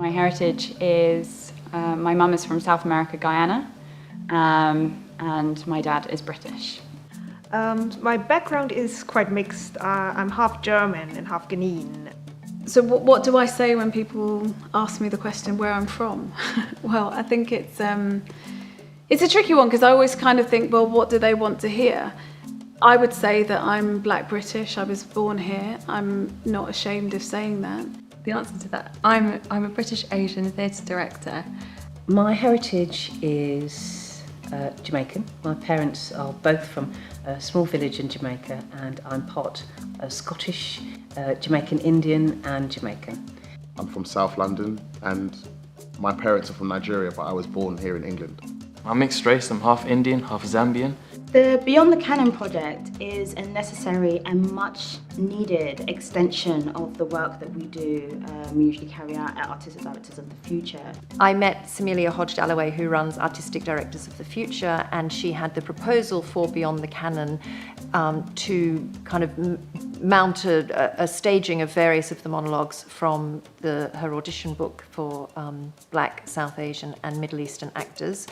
My heritage is, my mum is from South America, Guyana, and my dad is British. My background is quite mixed. I'm half German and half Ghanaian. So what do I say when people ask me the question where I'm from? Well, I think it's a tricky one because I always kind of think, well, what do they want to hear? I would say that I'm Black British. I was born here. I'm not ashamed of saying that. The answer to that, I'm a British Asian theatre director. My heritage is Jamaican. My parents are both from a small village in Jamaica, and I'm part Scottish, Jamaican Indian and Jamaican. I'm from South London and my parents are from Nigeria, but I was born here in England. I'm mixed race, I'm half Indian, half Zambian. The Beyond the Canon project is a necessary and much needed extension of the work that we do, we usually carry out at Artistic Directors of the Future. I met Simeilia Hodge-Dallaway, who runs Artistic Directors of the Future, and she had the proposal for Beyond the Canon to kind of mount a staging of various of the monologues from her audition book for Black, South Asian and Middle Eastern actors.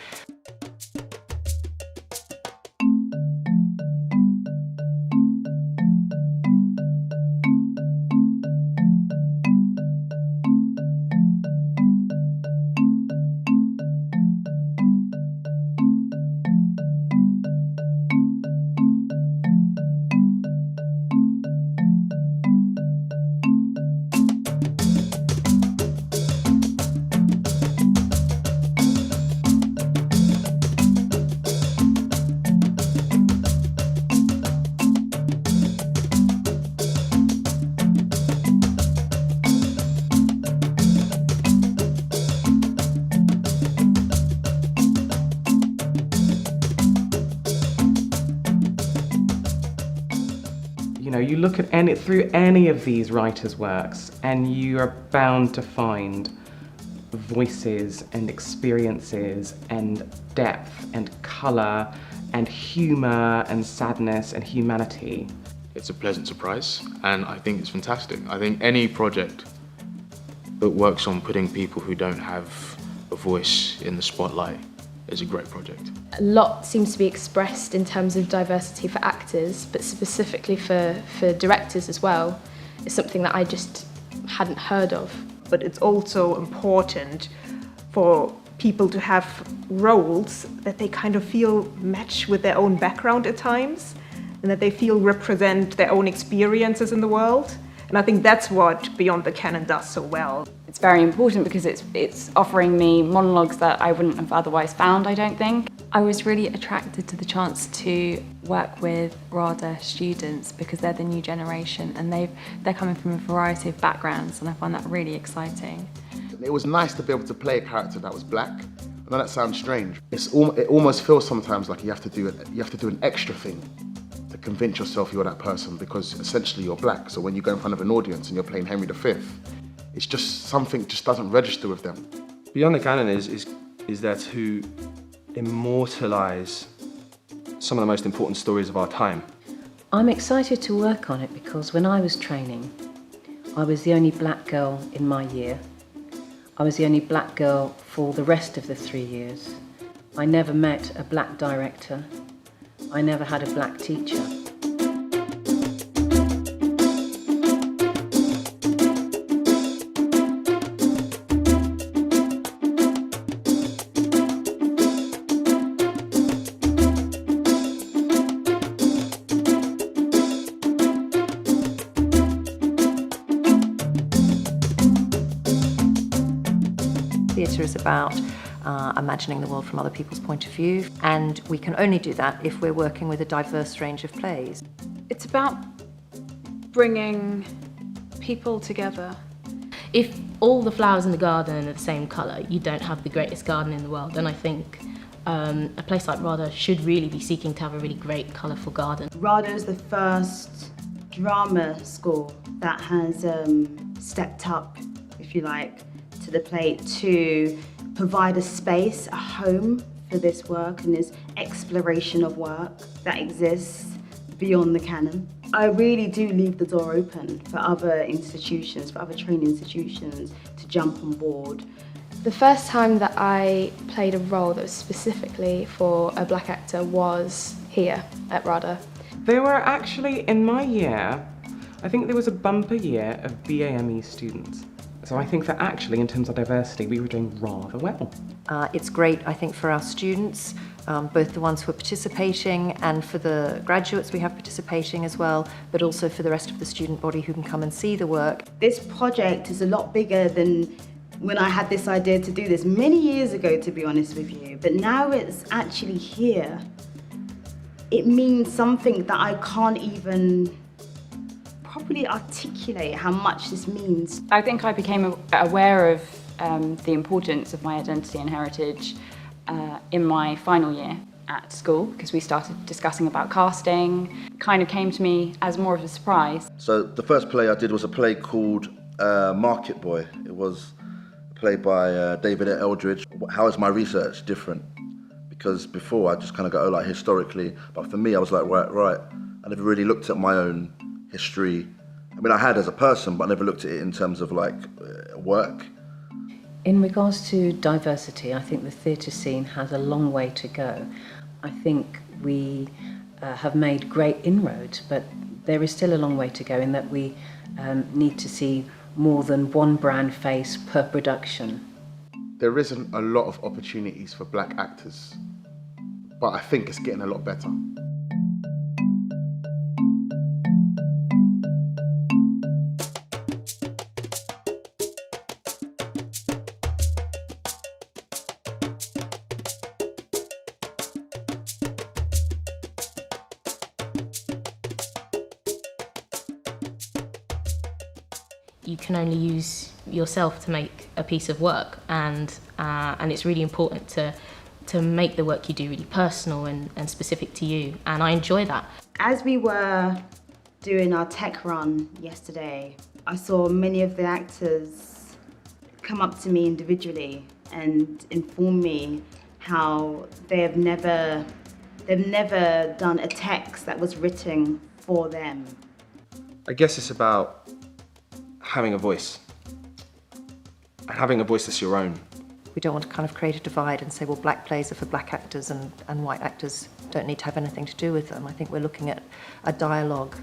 You look at through any of these writers' works and you are bound to find voices and experiences and depth and colour and humour and sadness and humanity. It's a pleasant surprise and I think it's fantastic. I think any project that works on putting people who don't have a voice in the spotlight is a great project. A lot seems to be expressed in terms of diversity for actors, but specifically for directors as well. It's something that I just hadn't heard of. But it's also important for people to have roles that they kind of feel match with their own background at times, and that they feel represent their own experiences in the world. And I think that's what Beyond the Canon does so well. It's very important because it's offering me monologues that I wouldn't have otherwise found, I don't think. I was really attracted to the chance to work with RADA students because they're the new generation and they're coming from a variety of backgrounds, and I find that really exciting. It was nice to be able to play a character that was black. I know that sounds strange. It almost feels sometimes like you have to do an extra thing to convince yourself you're that person, because essentially you're black. So when you go in front of an audience and you're playing Henry V, it's just something just doesn't register with them. Beyond the Canon is there to immortalise some of the most important stories of our time. I'm excited to work on it because when I was training, I was the only black girl in my year. I was the only black girl for the rest of the 3 years. I never met a black director. I never had a black teacher. Theatre is about imagining the world from other people's point of view, and we can only do that if we're working with a diverse range of plays. It's about bringing people together. If all the flowers in the garden are the same colour, you don't have the greatest garden in the world. And I think a place like RADA should really be seeking to have a really great, colourful garden. RADA is the first drama school that has stepped up, if you like, to the plate to provide a space, a home for this work and this exploration of work that exists beyond the canon. I really do leave the door open for other institutions, for other training institutions to jump on board? The first time that I played a role that was specifically for a black actor was here at RADA. There were actually, in my year, I think there was a bumper year of BAME students. So I think that actually, in terms of diversity, we were doing rather well. It's great, I think, for our students, both the ones who are participating and for the graduates we have participating as well, but also for the rest of the student body who can come and see the work. This project is a lot bigger than when I had this idea to do this many years ago, to be honest with you, but now it's actually here. It means something that I can't even properly articulate how much this means. I think I became aware of the importance of my identity and heritage in my final year at school, because we started discussing about casting. It kind of came to me as more of a surprise. So the first play I did was a play called Market Boy. It was a play by David Eldridge. How is my research different? Because before I just kind of go, like, historically, but for me I was like, right, I never really looked at my own history. I mean, I had as a person, but I never looked at it in terms of like work. In regards to diversity, I think the theatre scene has a long way to go. I think we have made great inroads, but there is still a long way to go in that we need to see more than one brand face per production. There isn't a lot of opportunities for black actors, but I think it's getting a lot better. You can only use yourself to make a piece of work, and it's really important to make the work you do really personal and specific to you, and I enjoy that. As we were doing our tech run yesterday, I saw many of the actors come up to me individually and inform me how they've never done a text that was written for them. I guess it's about having a voice, and having a voice that's your own. We don't want to kind of create a divide and say, well, black plays are for black actors and white actors don't need to have anything to do with them. I think we're looking at a dialogue.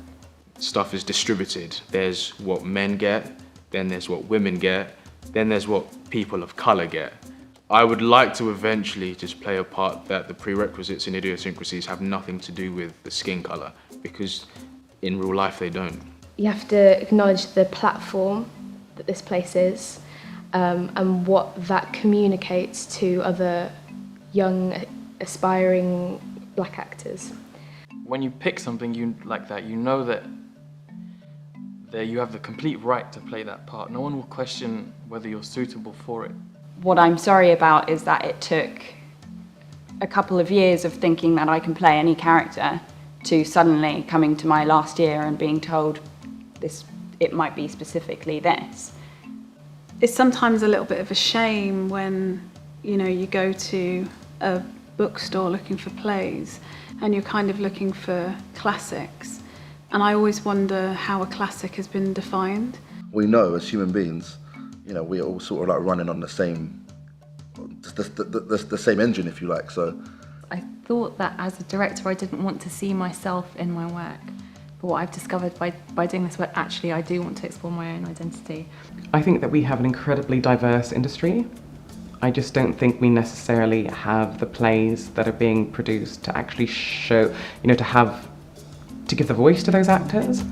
Stuff is distributed. There's what men get, then there's what women get, then there's what people of colour get. I would like to eventually just play a part that the prerequisites and idiosyncrasies have nothing to do with the skin colour, because in real life they don't. You have to acknowledge the platform that this place is, and what that communicates to other young, aspiring black actors. When you pick something like that, you know that you have the complete right to play that part. No one will question whether you're suitable for it. What I'm sorry about is that it took a couple of years of thinking that I can play any character to suddenly coming to my last year and being told it might be specifically this. It's sometimes a little bit of a shame when, you go to a bookstore looking for plays and you're kind of looking for classics. And I always wonder how a classic has been defined. We know as human beings, we're all sort of like running on the same engine, if you like. So I thought that as a director I didn't want to see myself in my work. But what I've discovered by doing this work, actually I do want to explore my own identity. I think that we have an incredibly diverse industry. I just don't think we necessarily have the plays that are being produced to actually show, to give the voice to those actors.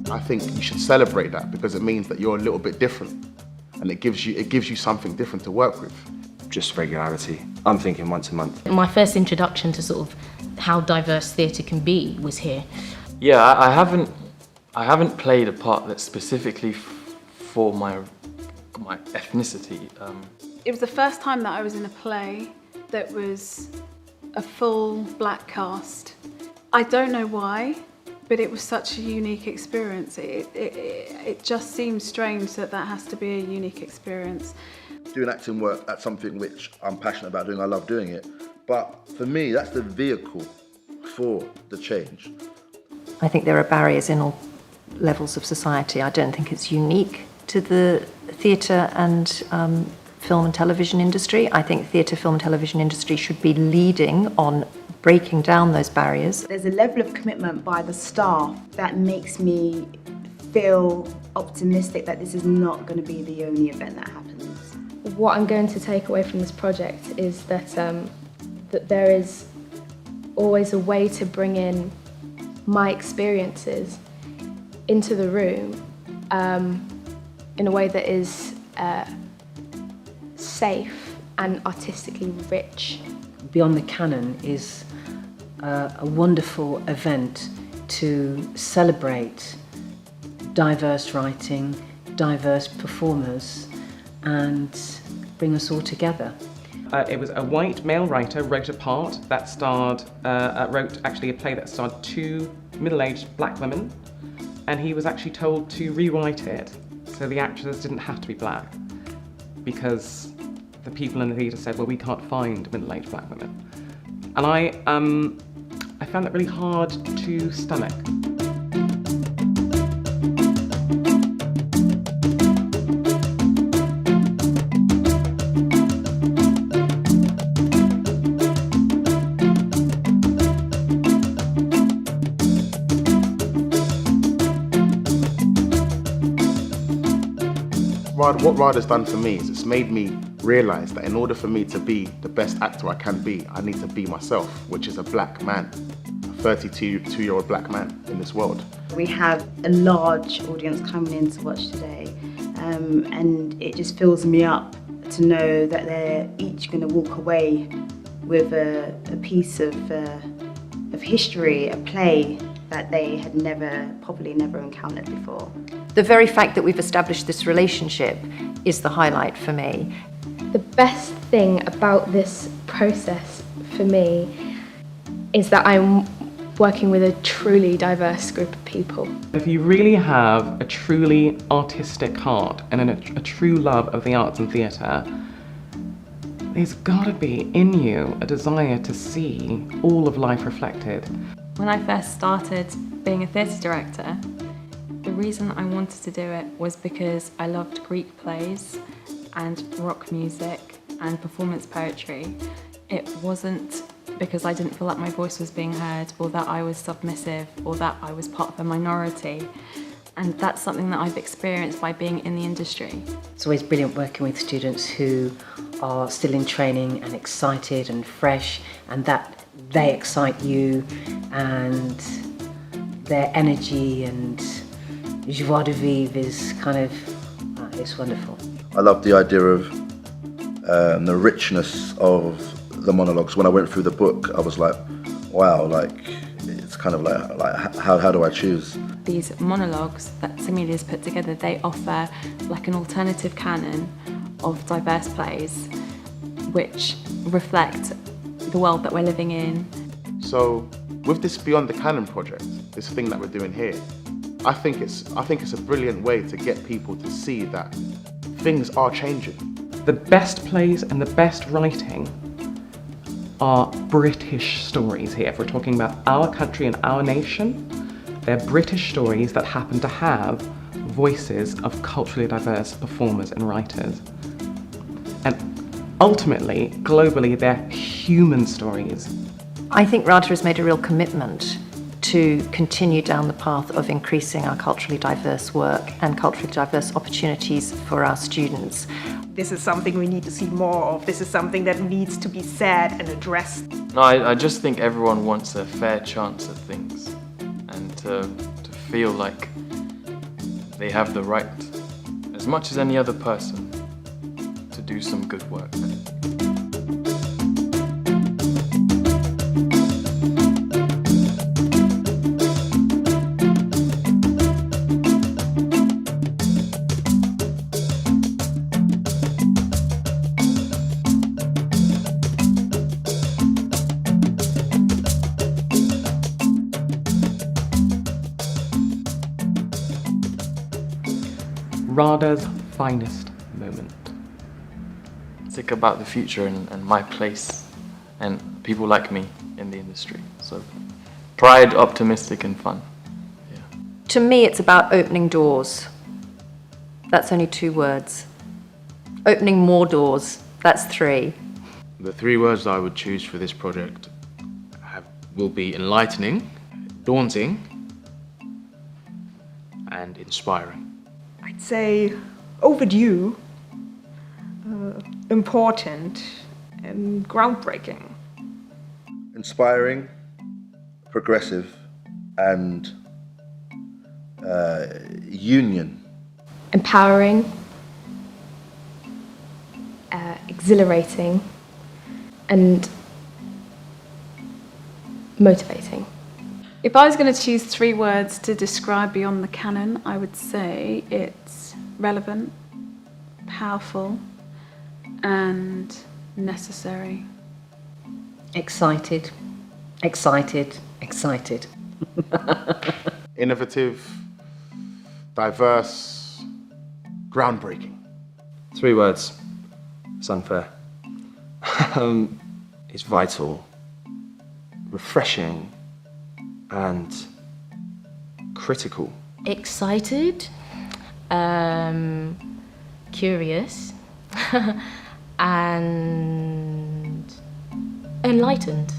I think you should celebrate that because it means that you're a little bit different, and it gives you something different to work with. just regularity. I'm thinking once a month. My first introduction to sort of how diverse theatre can be was here. Yeah, I haven't played a part that's specifically for my ethnicity. It was the first time that I was in a play that was a full black cast. I don't know why, but it was such a unique experience. It just seems strange that has to be a unique experience. Doing acting work, that's something which I'm passionate about doing. I love doing it. But for me, that's the vehicle for the change. I think there are barriers in all levels of society. I don't think it's unique to the theatre and film and television industry. I think theatre, film and television industry should be leading on breaking down those barriers. There's a level of commitment by the staff that makes me feel optimistic that this is not going to be the only event that happens. What I'm going to take away from this project is that that there is always a way to bring in my experiences into the room in a way that is safe and artistically rich. Beyond the Canon is a wonderful event to celebrate diverse writing, diverse performers, and bring us all together. It was a white male writer wrote a part that wrote actually a play that starred two middle-aged black women, and he was actually told to rewrite it so the actors didn't have to be black, because the people in the theatre said, well, we can't find middle-aged black women. And I found that really hard to stomach. What RADA's done for me is it's made me realise that in order for me to be the best actor I can be, I need to be myself, which is a black man, a 32-year-old black man in this world. We have a large audience coming in to watch today, and it just fills me up to know that they're each going to walk away with a piece of history, a play that they had probably never encountered before. The very fact that we've established this relationship is the highlight for me. The best thing about this process for me is that I'm working with a truly diverse group of people. If you really have a truly artistic heart and a true love of the arts and theatre, there's got to be in you a desire to see all of life reflected. When I first started being a theatre director, the reason I wanted to do it was because I loved Greek plays and rock music and performance poetry. It wasn't because I didn't feel like my voice was being heard, or that I was submissive, or that I was part of a minority. And that's something that I've experienced by being in the industry. It's always brilliant working with students who are still in training and excited and fresh, and that they excite you, and their energy and joie de vivre is kind of, it's wonderful. I love the idea of the richness of the monologues. When I went through the book, I was like, wow, like, it's kind of like how do I choose? These monologues that Simeilia put together, they offer like an alternative canon of diverse plays which reflect the world that we're living in. So with this Beyond the Canon project, this thing that we're doing here, I think it's a brilliant way to get people to see that things are changing. The best plays and the best writing are British stories here. If we're talking about our country and our nation, they're British stories that happen to have voices of culturally diverse performers and writers. And ultimately, globally, they're human stories. I think RADA has made a real commitment to continue down the path of increasing our culturally diverse work and culturally diverse opportunities for our students. This is something we need to see more of. This is something that needs to be said and addressed. No, I just think everyone wants a fair chance at things, and to feel like they have the right, as much as any other person, to do some good work. RADA's finest moment. Think about the future and my place and people like me in the industry. So pride, optimistic and fun. To me, it's about opening doors. That's only 2 words. Opening more doors, that's 3. The 3 words I would choose for this project will be enlightening, daunting, and inspiring. I'd say overdue, important, and groundbreaking. Inspiring, progressive, and union. Empowering, exhilarating, and motivating. If I was going to choose 3 words to describe Beyond the Canon, I would say it's relevant, powerful, and necessary. Excited, excited, excited. Innovative, diverse, groundbreaking. 3 words. It's unfair. It's vital, refreshing, and critical. Excited, curious, and enlightened.